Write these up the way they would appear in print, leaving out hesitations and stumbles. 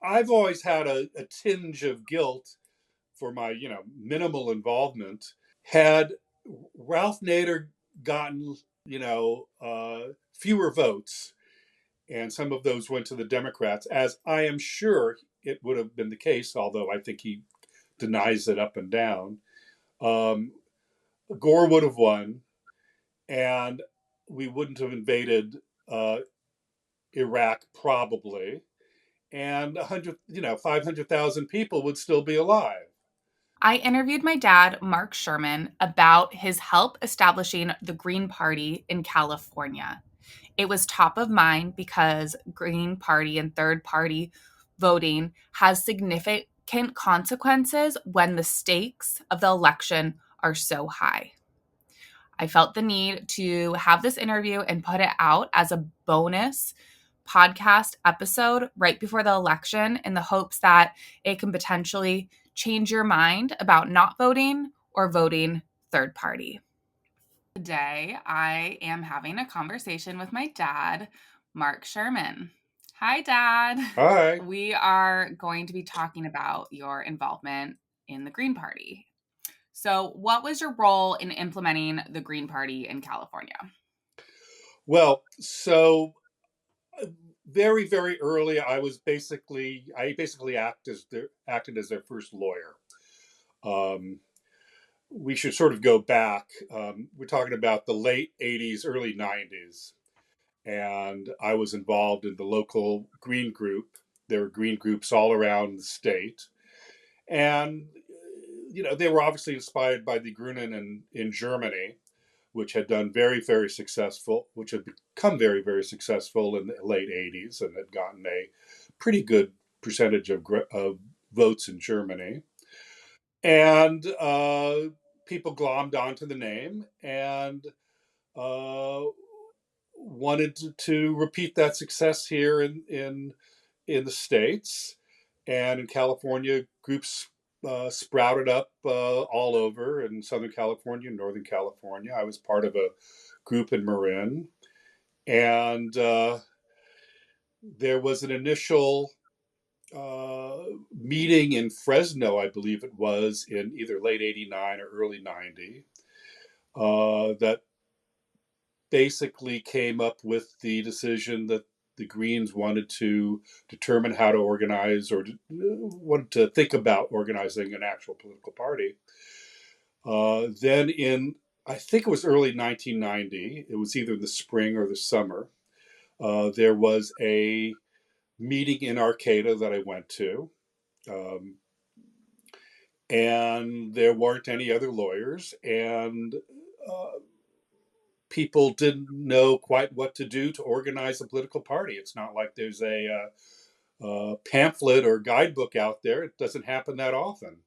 I've always had a tinge of guilt for my, minimal involvement. Had Ralph Nader gotten, fewer votes, and some of those went to the Democrats, as I am sure it would have been the case, although I think he denies it up and down, um, Gore would have won, and we wouldn't have invaded uh, Iraq probably, and 500,000 people would still be alive. I interviewed my dad, Mark Sherman, about his help establishing the Green Party in California. It was top of mind because Green Party and third party voting has significant consequences when the stakes of the election are so high. I felt the need to have this interview and put it out as a bonus podcast episode right before the election in the hopes that it can potentially change your mind about not voting or voting third party. Today, I am having a conversation with my dad, Mark Sherman. Hi, Dad. Hi. We are going to be talking about your involvement in the Green Party. So, what was your role in implementing the Green Party in California? Well, so very, very early, I basically acted as their first lawyer. Um, we should sort of go back. We're talking about the late '80s, early '90s, and I was involved in the local green group. There were green groups all around the state, and they were obviously inspired by the Grünen in Germany, which had done very, very successful, which had become very, very successful in the late '80s and had gotten a pretty good percentage of votes in Germany. And people glommed onto the name and uh, wanted to repeat that success here in the states, and in California. Groups sprouted up all over in Southern California, Northern California. I was part of a group in Marin, and there was an initial meeting in Fresno, I believe it was, in either late '89 or early '90, that basically came up with the decision that the Greens wanted to determine how to organize, or wanted to think about organizing an actual political party. Then I think it was early 1990, it was either the spring or the summer, there was a meeting in Arcata that I went to. Um, and there weren't any other lawyers, and uh, people didn't know quite what to do to organize a political party. It's not like there's a pamphlet or guidebook out there. It doesn't happen that often.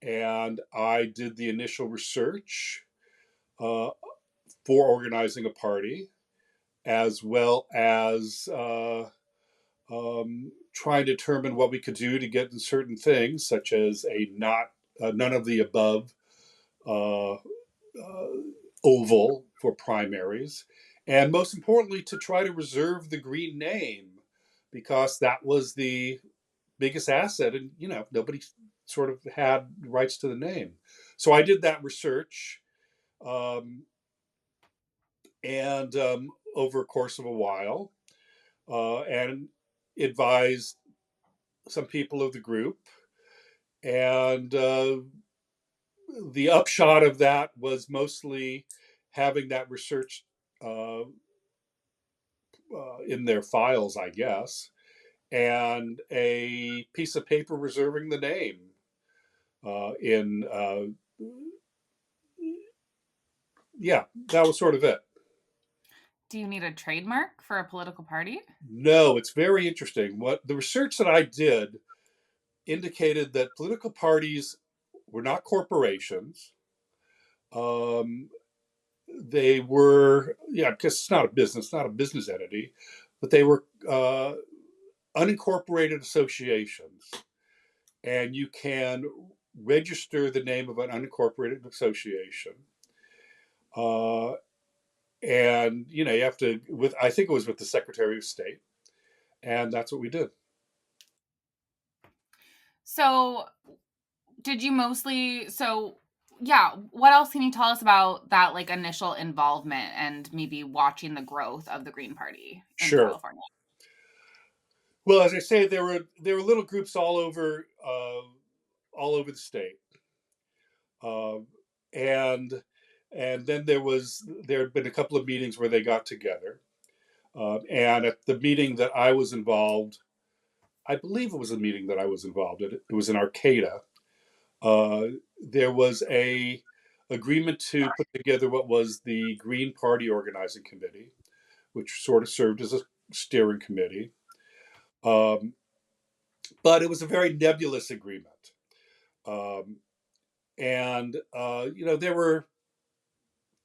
And I did the initial research uh, for organizing a party, as well as trying to determine what we could do to get in certain things, such as a not none of the above uh, oval for primaries, and most importantly, to try to reserve the green name, because that was the biggest asset, and nobody sort of had rights to the name. So I did that research, um, and over a course of a while, and advised some people of the group, and the upshot of that was mostly having that research uh, in their files, I guess, and a piece of paper reserving the name in. Yeah, that was sort of it. Do you need a trademark for a political party? No, it's very interesting. What the research that I did indicated that political parties were not corporations. Um, they were, yeah, because it's not a business entity, but they were unincorporated associations, and you can register the name of an unincorporated association. Uh, and you have to, with I think it was with the Secretary of State, and that's what we did. So, did you mostly so yeah, what else can you tell us about that like initial involvement and maybe watching the growth of the Green Party in Sure. California? Well, as I say, there were little groups all over the state, um, and and then there had been a couple of meetings where they got together, and at the meeting that I was involved, I believe it was a meeting that I was involved in. It was in Arcata. Uh, there was a agreement to put together what was the Green Party Organizing Committee, which sort of served as a steering committee. Um, but it was a very nebulous agreement. Um, and, there were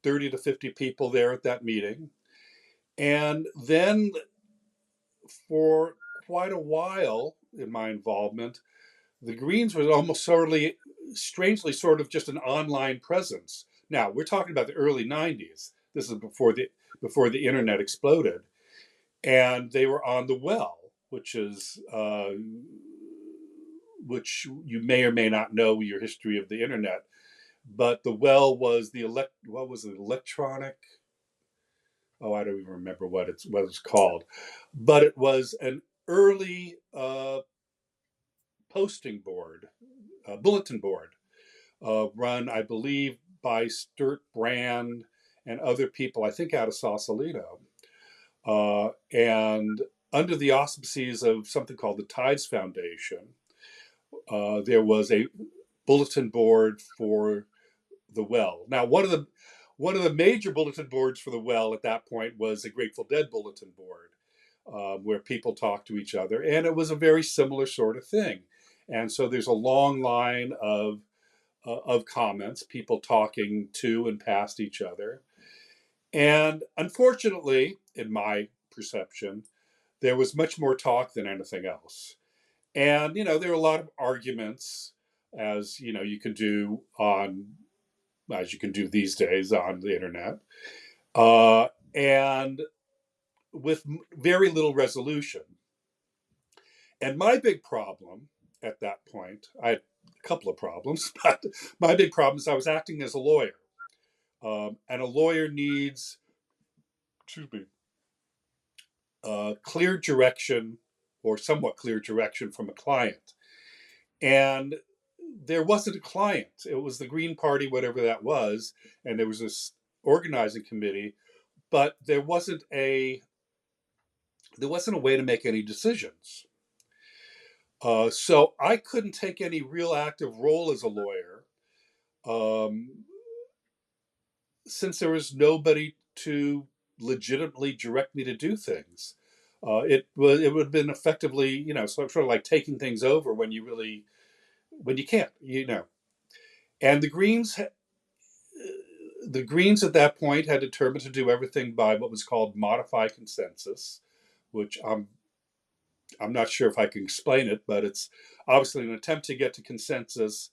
30 to 50 people there at that meeting. And then for quite a while in my involvement, the Greens was almost strangely, sort of just an online presence. Now we're talking about the early '90s. This is before the internet exploded, and they were on the Well, which you may or may not know your history of the internet. But the Well was what was it, electronic? Oh, I don't even remember what it's called, but it was an early posting board, bulletin board, run, I believe, by Sturt Brand and other people, I think out of Sausalito. And under the auspices of something called the Tides Foundation, there was a bulletin board for the Well. Now, one of the major bulletin boards for the Well at that point was a Grateful Dead bulletin board, where people talked to each other, and it was a very similar sort of thing. And so there's a long line of comments, people talking to and past each other. And unfortunately, in my perception, there was much more talk than anything else. And there are a lot of arguments, as you can do these days on the internet, and with very little resolution. And my big problem at that point, I had a couple of problems, but my big problem is I was acting as a lawyer. And a lawyer needs, excuse me, clear direction or somewhat clear direction from a client. And there wasn't a client. It was the Green Party, whatever that was, and there was this organizing committee, but there wasn't a way to make any decisions. So I couldn't take any real active role as a lawyer, um, since there was nobody to legitimately direct me to do things. It would have been effectively, sort of like taking things over when you can't, And the Greens at that point had determined to do everything by what was called modified consensus, which I'm not sure if I can explain it, but it's obviously an attempt to get to consensus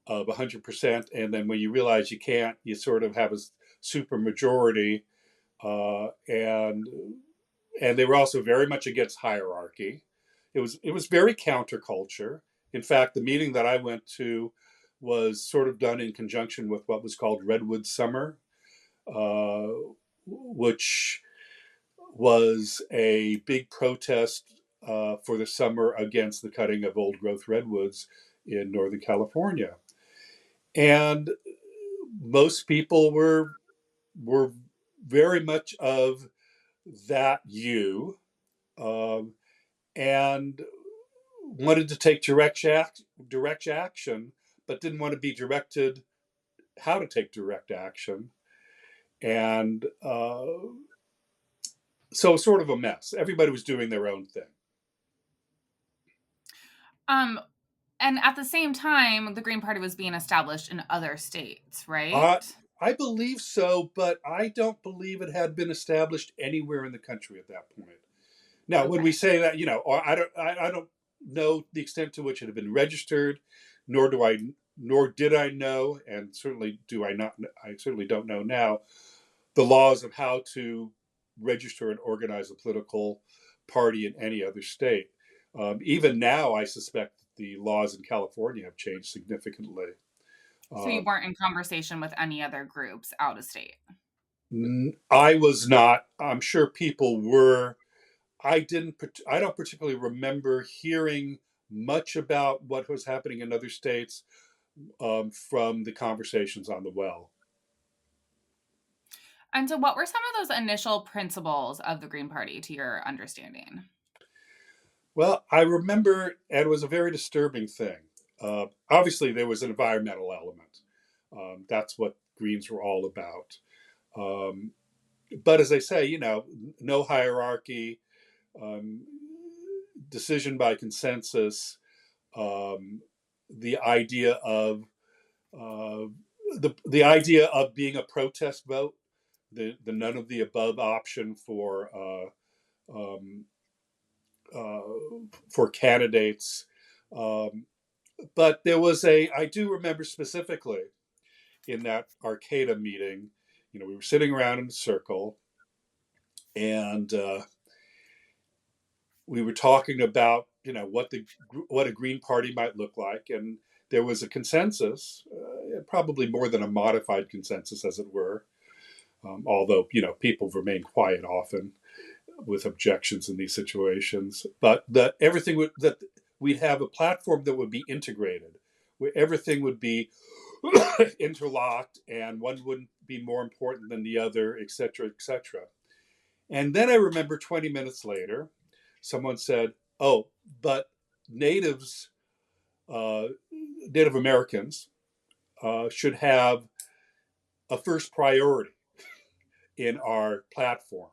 of 100%, and then when you realize you can't, you sort of have a super majority, and they were also very much against hierarchy. It was very counterculture. In fact, the meeting that I went to was sort of done in conjunction with what was called Redwood Summer, uh, which was a big protest for the summer against the cutting of old growth redwoods in Northern California. And most people were very much of that view, um, and wanted to take direct action, but didn't want to be directed how to take direct action. And so sort of a mess. Everybody was doing their own thing. Um, and at the same time, the Green Party was being established in other states, right? Uh, I believe so, but I don't believe it had been established anywhere in the country at that point. Now, when we Okay. say that, I don't know the extent to which it had been registered, nor do I, nor did I know, and certainly do I not. I certainly don't know now the laws of how to register and organize a political party in any other state. Even now, I suspect the laws in California have changed significantly. So you Um, weren't in conversation with any other groups out of state. I was not. I'm sure people were. I didn't. I don't particularly remember hearing much about what was happening in other states from the conversations on the well. And so, what were some of those initial principles of the Green Party to your understanding? Well, I remember, and it was a very disturbing thing. Obviously, there was an environmental element. That's what Greens were all about. Um, but as I say, no hierarchy, um, decision by consensus, um, the idea of uh, the idea of being a protest vote, the none of the above option um, uh, for candidates. Um, but there was I do remember specifically in that Arcata meeting, we were sitting around in a circle, and we were talking about, what a Green Party might look like, and there was a consensus, probably more than a modified consensus, as it were. Although people remain quiet often with objections in these situations, but that everything that we'd have a platform that would be integrated, where everything would be interlocked and one wouldn't be more important than the other, et cetera, et cetera. And then I remember 20 minutes later, someone said, "Oh, but natives, uh, Native Americans, should have a first priority in our platform."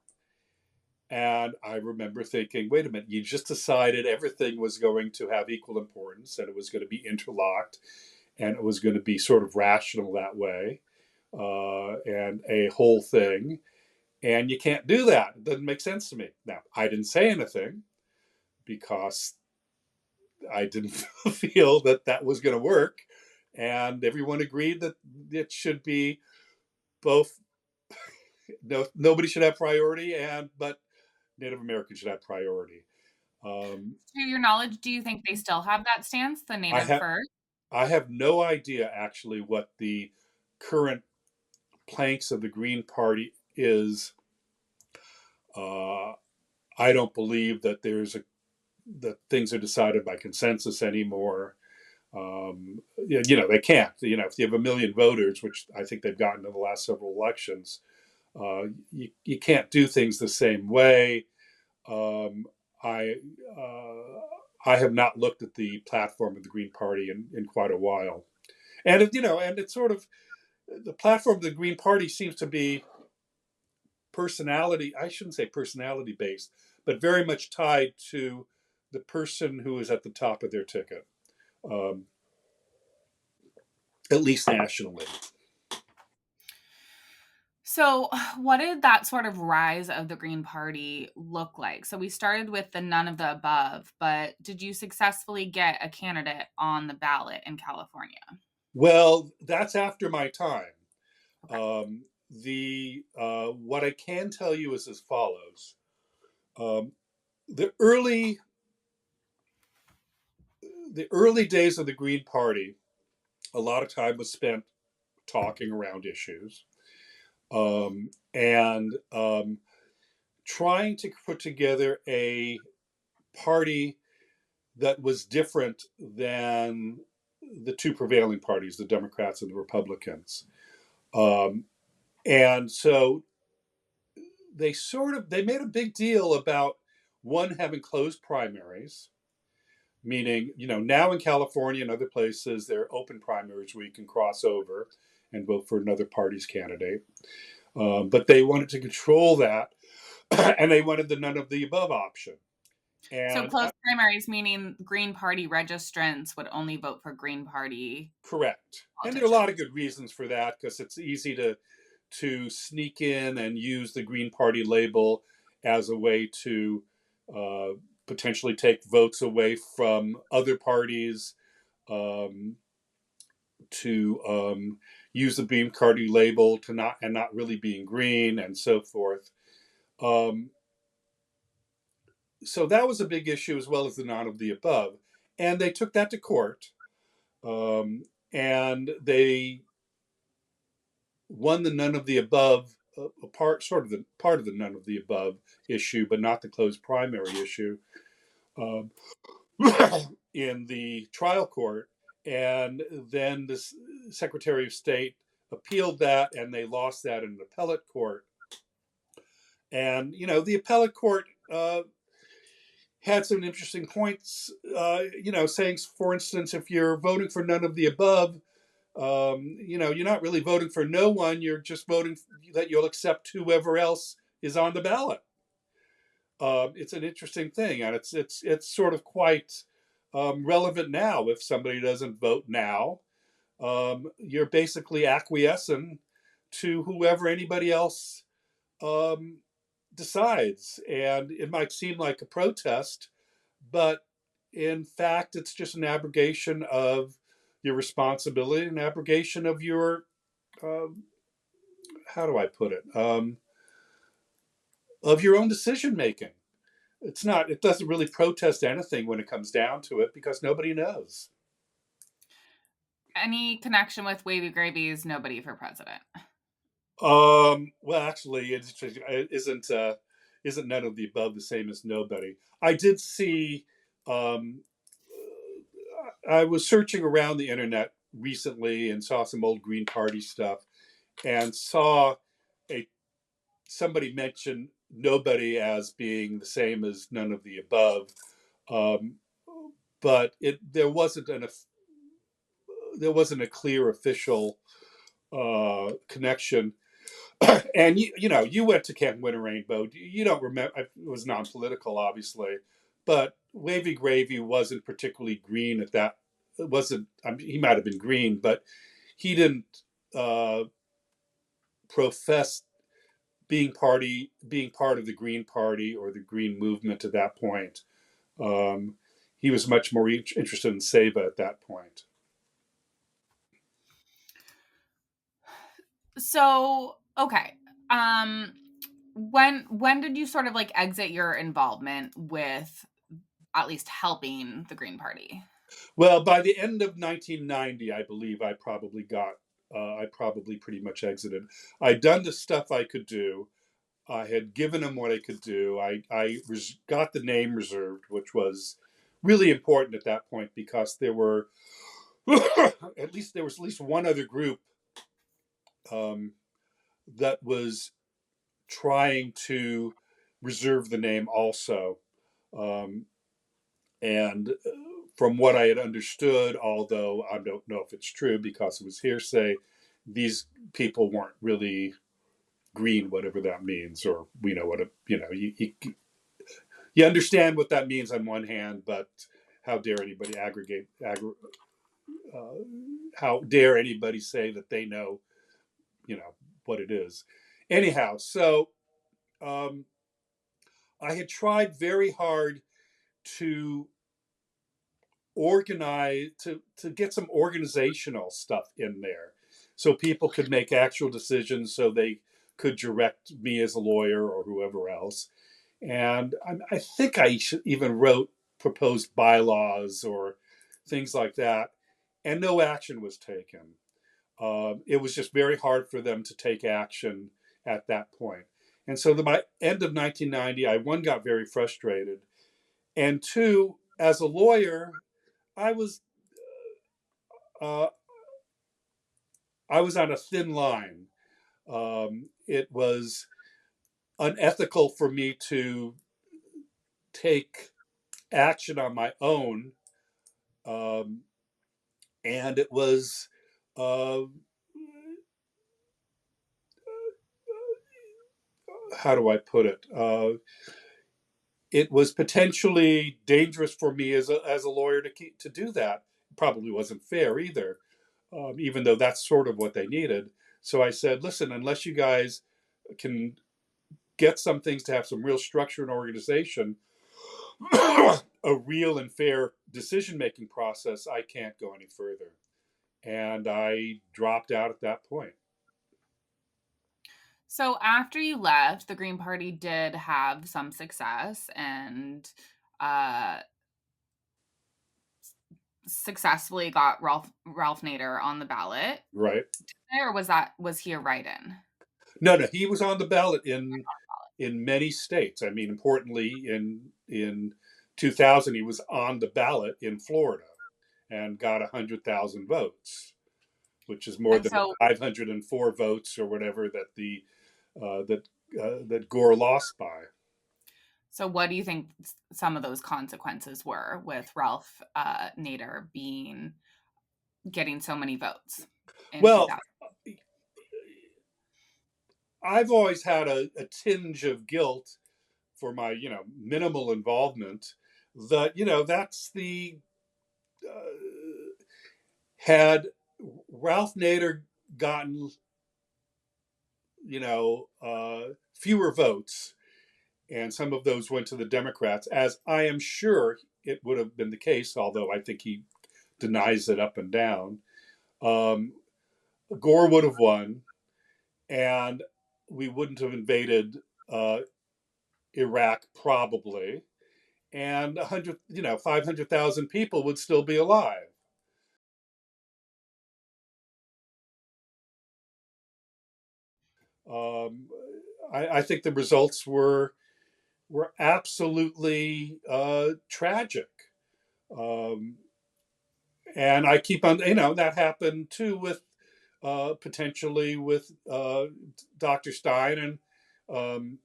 And I remember thinking, wait a minute, you just decided everything was going to have equal importance and it was going to be interlocked and it was going to be sort of rational that way, and a whole thing. And you can't do that. It doesn't make sense to me. Now, I didn't say anything because I didn't feel that that was going to work. And everyone agreed that it should be both. No, nobody should have priority, but Native Americans should have priority. Um, To your knowledge, do you think they still have that stance, the I native have first? I have no idea actually what the current planks of the Green Party is. Uh, I don't believe that that things are decided by consensus anymore. They can't. If you have a million voters, which I think they've gotten in the last several elections, you can't do things the same way. Um, I I have not looked at the platform of the Green Party in quite a while, and it's sort of the platform of the Green Party seems to be personality. I shouldn't say personality based, but very much tied to the person who is at the top of their ticket, um, at least nationally. So, what did that sort of rise of the Green Party look like? So, we started with the none of the above, but did you successfully get a candidate on the ballot in California? Well, that's after my time. Okay. The What I can tell you is as follows: um, the early the early days of the Green Party, a lot of time was spent talking around issues, and trying to put together a party that was different than the two prevailing parties, the Democrats and the Republicans. Um, and so they made a big deal about one having closed primaries, meaning now in California and other places there are open primaries where you can cross over and vote for another party's candidate. But they wanted to control that, and they wanted the none of the above option. So, And closed primaries, meaning Green Party registrants would only vote for Green Party correct. And there are a lot of politicians. good reasons for that, because it's easy to sneak in and use the Green Party label as a way to uh, potentially take votes away from other parties, um, to use the Green Party label to not really being green, and so forth. Um, so that was a big issue, as well as the none of the above. and they took that to court, and they won the none of the above, a part sort of the part of the none of the above issue, but not the closed primary issue, um, in the trial court. And then the Secretary of State appealed that, and they lost that in an appellate court. And the appellate court had some interesting points. Saying, for instance, if you're voting for none of the above, you're not really voting for no one. You're just voting that you'll accept whoever else is on the ballot. It's an interesting thing, and it's sort of quite relevant now. If somebody doesn't vote now, you're basically acquiescing to whoever anybody else um, decides, and it might seem like a protest, but in fact, it's just an abrogation of your responsibility, an abrogation of your um, how do I put it, of your own decision making. It's not. It doesn't really protest anything when it comes down to it because nobody knows. Any connection with Wavy Gravy's Nobody for President? Well, actually, it isn't none of the above the same as nobody. I did see. Um, I was searching around the internet recently and saw some old Green Party stuff, and saw a somebody mention nobody as being the same as none of the above. Um, but there wasn't a clear official connection. And you went to Camp Winter Rainbow. You don't remember. It was non-political, obviously, but Wavy Gravy wasn't particularly green at that. It wasn't. I mean, he might have been green, but he didn't uh, profess being part of the Green Party or the Green Movement at that point. Um, he was much more interested in Seva at that point. So, okay. Um when did you sort of like exit your involvement with at least helping the Green Party? Well, by the end of 1990, I believe I probably pretty much exited. I'd done the stuff I could do. I had given them what I could do. Got the name reserved, which was really important at that point because there was at least one other group um, that was trying to reserve the name also. Um, and from what I had understood, although I don't know if it's true because it was hearsay, these people weren't really green, whatever that means, or we know what you understand what that means on one hand, but how dare anybody uh, how dare anybody say that they know, you know, what it is. Anyhow, so um, I had tried very hard to organize to get some organizational stuff in there so people could make actual decisions so they could direct me as a lawyer or whoever else. And I think I even wrote proposed bylaws or things like that, and no action was taken. It was just very hard for them to take action at that point. And so, by end of 1990, I one got very frustrated, and two, as a lawyer, I was uh, I was on a thin line. It was unethical for me to take action on my own, um, and it was uh, how do I put it? It was potentially dangerous for me as a lawyer to do that. Probably wasn't fair either, even though that's sort of what they needed. So I said, listen, unless you guys can get some things to have some real structure and organization, a real and fair decision making process, I can't go any further. And I dropped out at that point. So after you left, the Green Party did have some success, and uh successfully got Ralph Nader on the ballot, right? or was he a write-in? No, no, he was on the ballot in many states. I mean, importantly, in 2000, he was on the ballot in Florida and got 100,000 votes, which is more And than the so 504 votes or whatever that the that Gore lost by. so what do you think some of those consequences were with Ralph Nader being getting so many votes in Well, 2000? I've always had a tinge of guilt for my, minimal involvement. That that's the had Ralph Nader gotten fewer votes, and some of those went to the Democrats, as I am sure it would have been the case, although I think he denies it up and down. Um, Gore would have won, and we wouldn't have invaded uh, Iraq probably, and 500,000 people would still be alive. Um, I think the results were absolutely tragic. Um, and I keep on, that happened too with potentially with Dr. Stein um,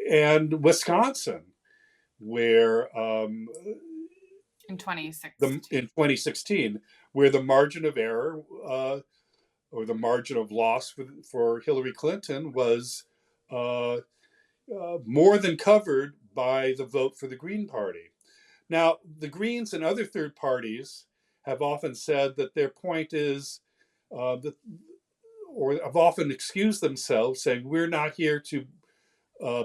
and Wisconsin, where In in 2016. 2016, where the margin of error or the margin of loss for Hillary Clinton was uh, more than covered by the vote for the Green Party. Now, the Greens and other third parties have often said that their point is that, or have often excused themselves, saying we're not here to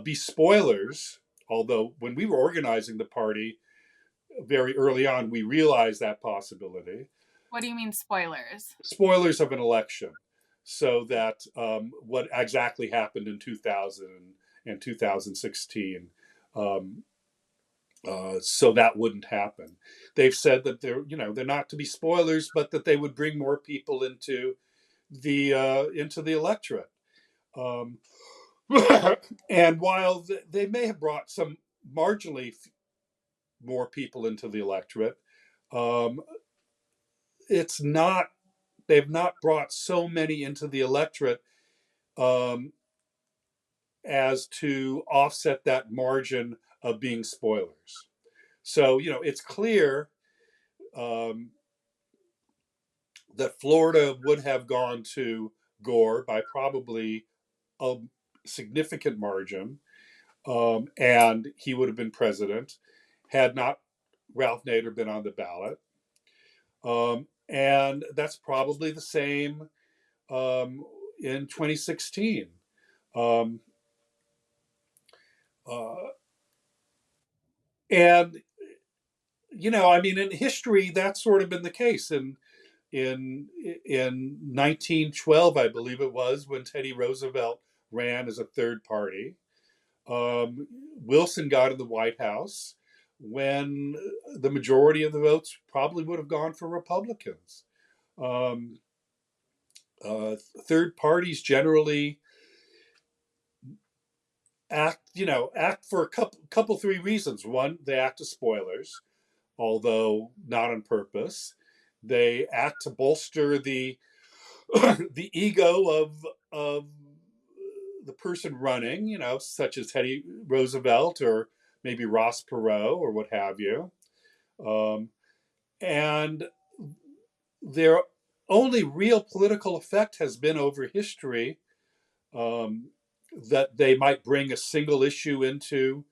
be spoilers. Although when we were organizing the party very early on, we realized that possibility. What do you mean spoilers? Spoilers of an election, so that what exactly happened in 2000 and 2016. Um, so that wouldn't happen. They've said that they're not to be spoilers, but that they would bring more people into the electorate. Um, and while they may have brought some marginally more people into the electorate, um, it's not. They've not brought so many into the electorate um, as to offset that margin of being spoilers. So it's clear um, that Florida would have gone to Gore by probably a significant margin, and he would have been president had not Ralph Nader been on the ballot. And that's probably the same in 2016. Um, uh, and I mean, in history, that's sort of been the case. In 1912, I believe it was, when Teddy Roosevelt ran as a third party. Wilson got in the White House when the majority of the votes probably would have gone for Republicans. Um, Third parties generally act for a couple three reasons. One, they act as spoilers, although not on purpose. They act to bolster the the ego of the person running, such as Teddy Roosevelt or maybe Ross Perot or what have you. Um, and their only real political effect has been over history, um, that they might bring a single issue into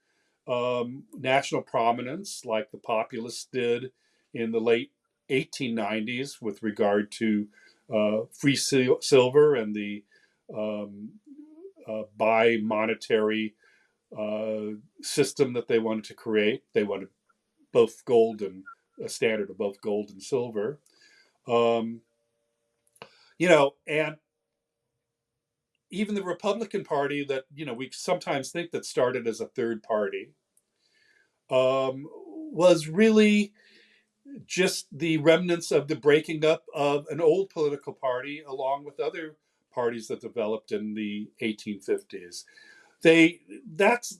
national prominence, like the populists did in the late 1890s with regard to free silver and the um, bi monetary system that they wanted to create. They wanted both gold and a standard of both gold and silver. Um, and even the Republican Party that we sometimes think that started as a third party was really just the remnants of the breaking up of an old political party along with other parties that developed in the 1850s. They that's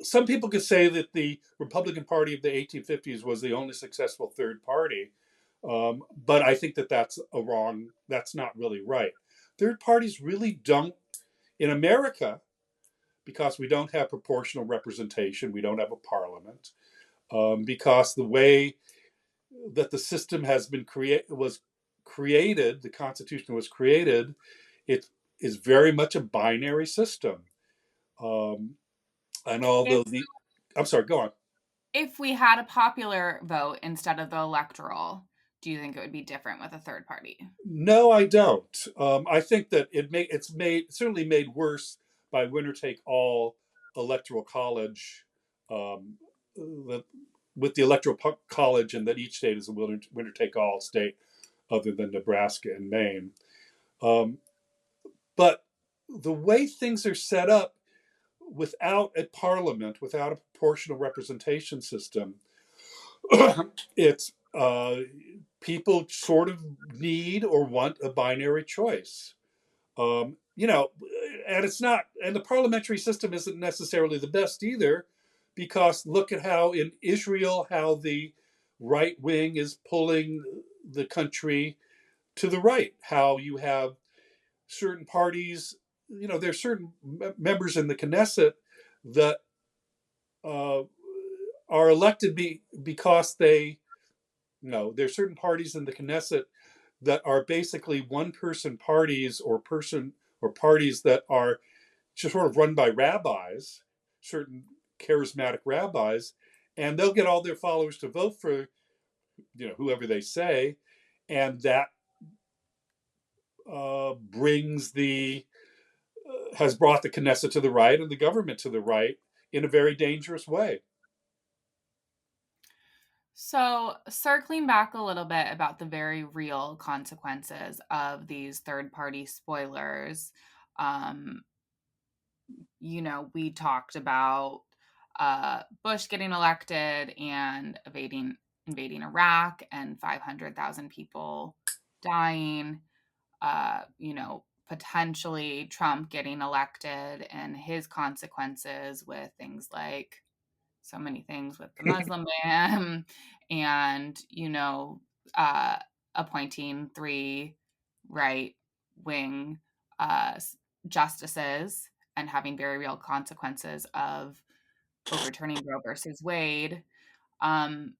Some people could say that the Republican Party of the 1850s was the only successful third party, but I think that that's not really right. Third parties really don't, in America, because we don't have proportional representation, we don't have a parliament, because the way that the system was created, the Constitution was created, it is very much a binary system. Um, and If although I'm sorry, go on. if we had a popular vote instead of the electoral, do you think it would be different with a third party? No, I don't. I think that it's certainly made worse by winner take all electoral college, um, the, with the electoral college, and that each state is a winner take all state, other than Nebraska and Maine. Um, but the way things are set up, without a parliament, without a proportional representation system, it's people sort of need or want a binary choice. You know, and it's not, and the parliamentary system isn't necessarily the best either, because look at how in Israel, how the right wing is pulling the country to the right, how you have certain parties, there's certain members in the Knesset that uh, are elected because there's certain parties in the Knesset that are basically one person parties, or parties that are just sort of run by rabbis, certain charismatic rabbis, and they'll get all their followers to vote for whoever they say, and that brings the has brought the Knesset to the right and the government to the right in a very dangerous way. So, circling back a little bit about the very real consequences of these third party spoilers, um, we talked about Bush getting elected and invading Iraq and 500,000 people dying. Potentially Trump getting elected and his consequences with things like so many things with the Muslim ban and, uh, appointing three right wing uh, justices and having very real consequences of overturning Roe versus Wade. Um,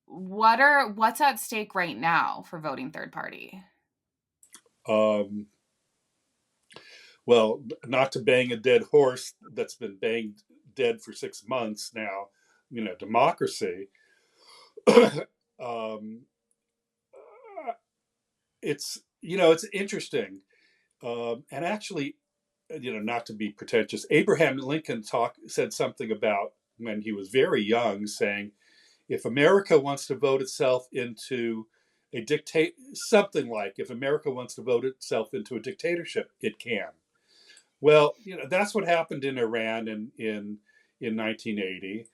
what's at stake right now for voting third party? Um, well, not to bang a dead horse that's been banged dead for 6 months now, democracy. um, it's interesting, and actually, not to be pretentious, Abraham Lincoln said something about when he was very young, saying, if America wants to vote itself into a dictate something like, if America wants to vote itself into a dictatorship, it can. Well, that's what happened in Iran in 1980,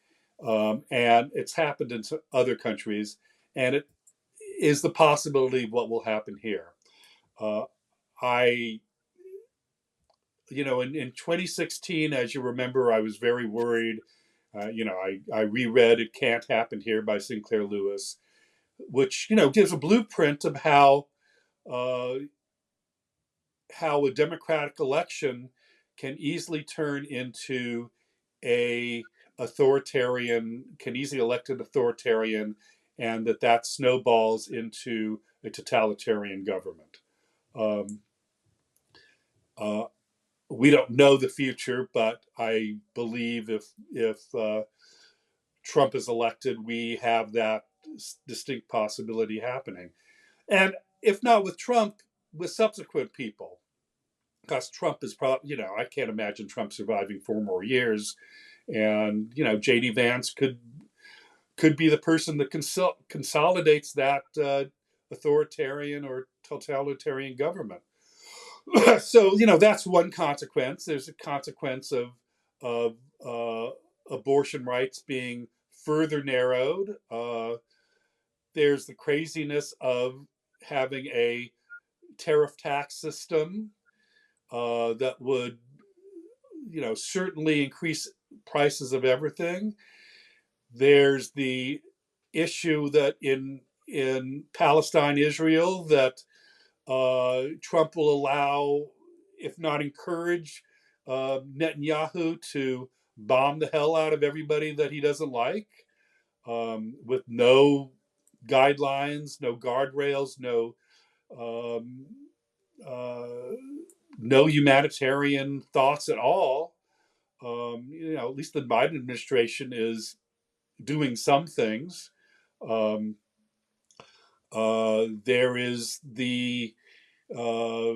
and it's happened in other countries, and it is the possibility of what will happen here. Uh, I, in 2016, as you remember, I was very worried. I reread "It Can't Happen Here" by Sinclair Lewis, which gives a blueprint of uh, how a democratic election can easily turn into a can easily elect an authoritarian, and that snowballs into a totalitarian government. Um, uh, we don't know the future, but I believe if Trump is elected, we have that distinct possibility happening. And if not with Trump, with subsequent people, because Trump is probably, I can't imagine Trump surviving 4 more years, and JD Vance could be the person that consolidates that authoritarian or totalitarian government. So that's one consequence. There's a consequence of abortion rights being further narrowed. There's the craziness of having a tariff tax system that would, certainly increase prices of everything. There's the issue that in Palestine, Israel, that Trump will allow, if not encourage, Netanyahu to bomb the hell out of everybody that he doesn't like, with no guidelines, no guardrails, um, uh, no humanitarian thoughts at all. At least the Biden administration is doing some things. Um, there is the uh,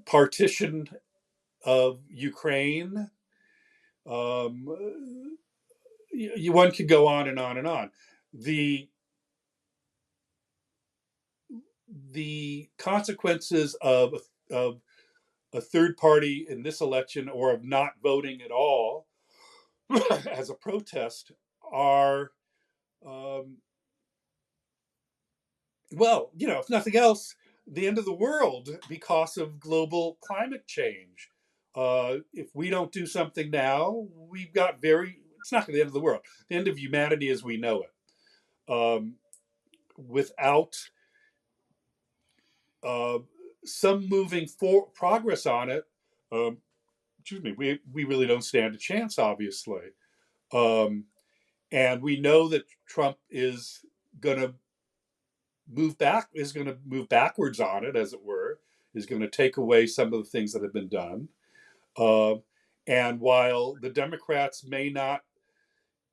partition of Ukraine. One could go on and on and on. The the consequences of a third party in this election, or of not voting at all as a protest, are, um, well, if nothing else, the end of the world because of global climate change. If we don't do something now, it's not the end of the world. The end of humanity as we know it. Without uh, some moving for progress on it, um, excuse me, we really don't stand a chance, obviously. Um, and we know that Trump going to is going to move backwards on it, as it were, is going to take away some of the things that have been done. Uh, and while the Democrats may not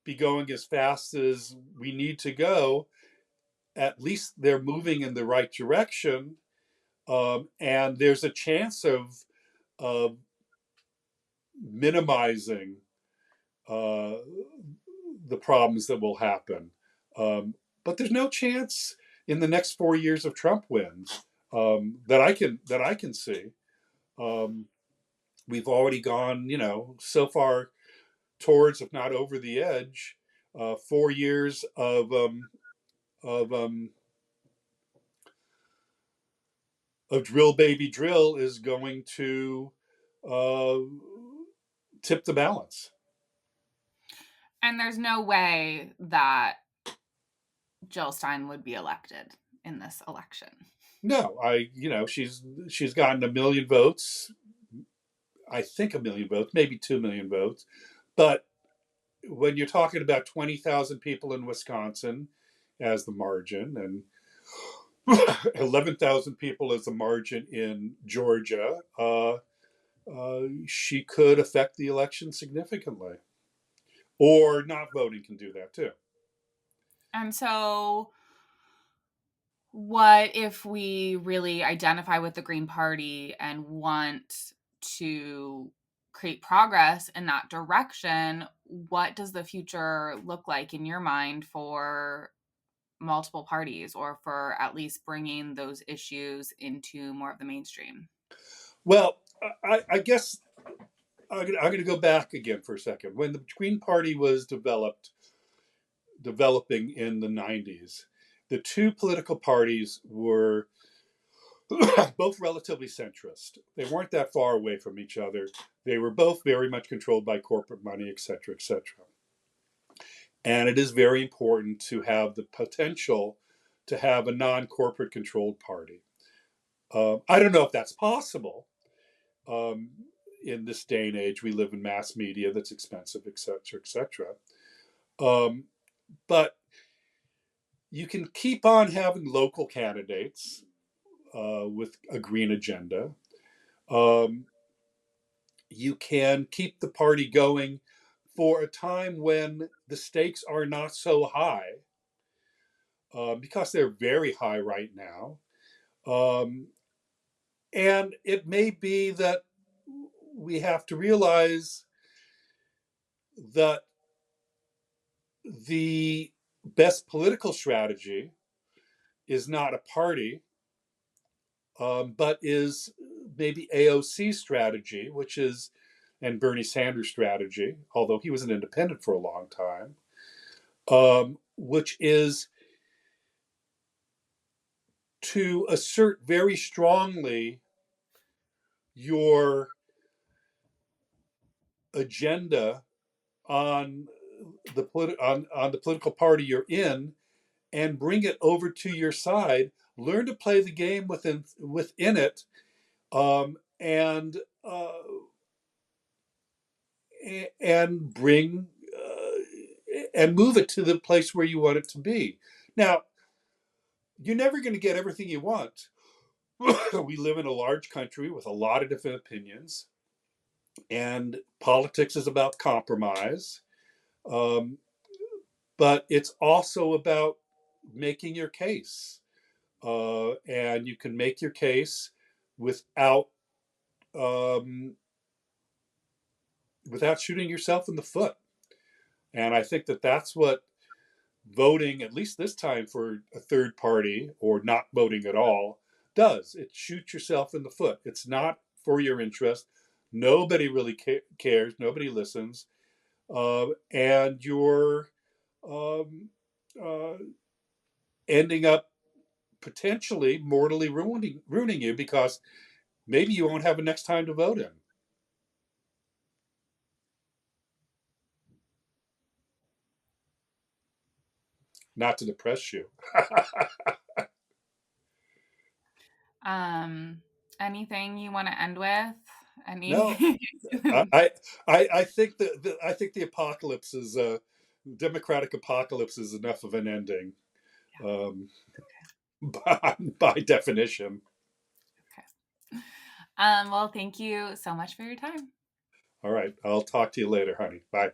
be going as fast as we need to go, at least they're moving in the right direction. And there's a chance of minimizing uh, the problems that will happen. But there's no chance in the next 4 years of Trump wins, that I can see. Um, we've already gone, so far towards, if not over the edge. 4 years of um, of drill baby drill is going to uh, tip the balance. And there's no way that Jill Stein would be elected in this election. No, she's gotten a million votes. I think a million votes, maybe 2 million votes. But when you're talking about 20,000 people in Wisconsin as the margin, and 11,000 people as the margin in Georgia, she could affect the election significantly. Or not voting can do that too. And so, what if we really identify with the Green Party and want to create progress in that direction? What does the future look like in your mind for multiple parties, or for at least bringing those issues into more of the mainstream? Well, I guess I'm going to go back again for a second. When the Green Party was developing in the 90s, the two political parties were both relatively centrist. They weren't that far away from each other. They were both very much controlled by corporate money, et cetera, et cetera. And it is very important to have the potential to have a non-corporate controlled party. I don't know if that's possible. Um, in this day and age, we live in mass media that's expensive, et cetera, et cetera. But you can keep on having local candidates with a green agenda. Um, you can keep the party going for a time when the stakes are not so high, because they're very high right now. Um, and it may be that we have to realize that the best political strategy is not a party, but is maybe AOC's strategy, and Bernie Sanders' strategy, although he was an independent for a long time, which is to assert very strongly your agenda on on the political party you're in, and bring it over to your side. Learn to play the game within it, and bring and move it to the place where you want it to be. Now, you're never going to get everything you want. We live in a large country with a lot of different opinions, and politics is about compromise. Um, but it's also about making your case. And you can make your case without um, without shooting yourself in the foot. And I think that that's what voting, at least this time, for a third party or not voting at all does. It shoots yourself in the foot. It's not for your interest. Nobody really cares. Nobody listens. And you're um, uh, ending up potentially mortally ruining you, because maybe you won't have a next time to vote in. Not to depress you. Um, Anything you want to end with? No, Any? I think I think the apocalypse is democratic apocalypse is enough of an ending, um, by definition. Okay. Well, thank you so much for your time. All right, I'll talk to you later, honey. Bye.